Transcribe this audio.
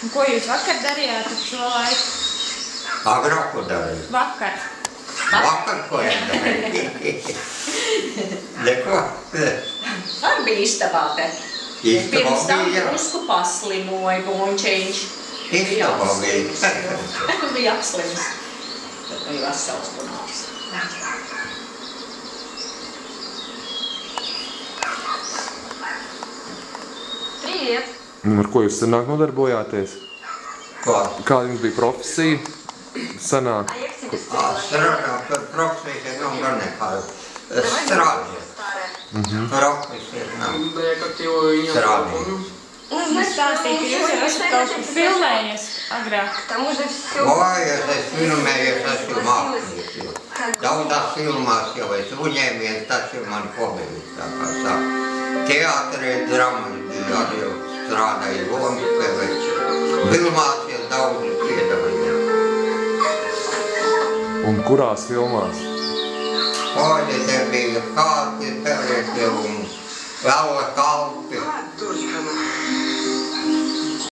Un ko jūs vakar darījāt ap šo laiku? Agrāk ko darīju? Vakar. Vakar ko darīju? Neko? Ar bija istabā te. Istabā Pirms tam bija? drusku paslimoja Gončeņš. Istabā bija? Bija apslims. Tad bija vesels panāks. Priet. Un ar ko jūs senāk nodarbojāties? Ko? Kāda jums bija profesija senāk? Strādāju par profesiju, nav gan nekādu. Strādāju. Profesija nav. Strādāju. Jūs stāstīt, ka jūs jau esat kaut kur filmējies agrāk. Oi, es filmējies, esmu mākslinieks. Daudzās filmās jau es uņēmies, tas ir man hobijs, tā kā saka. Teātrē, dramas bija arī strādāju lomu spēlēt. Filmās jau daudz piedalījās. Un kurās filmās? Oi, te bija kāti, pelēti un vēl kalpi.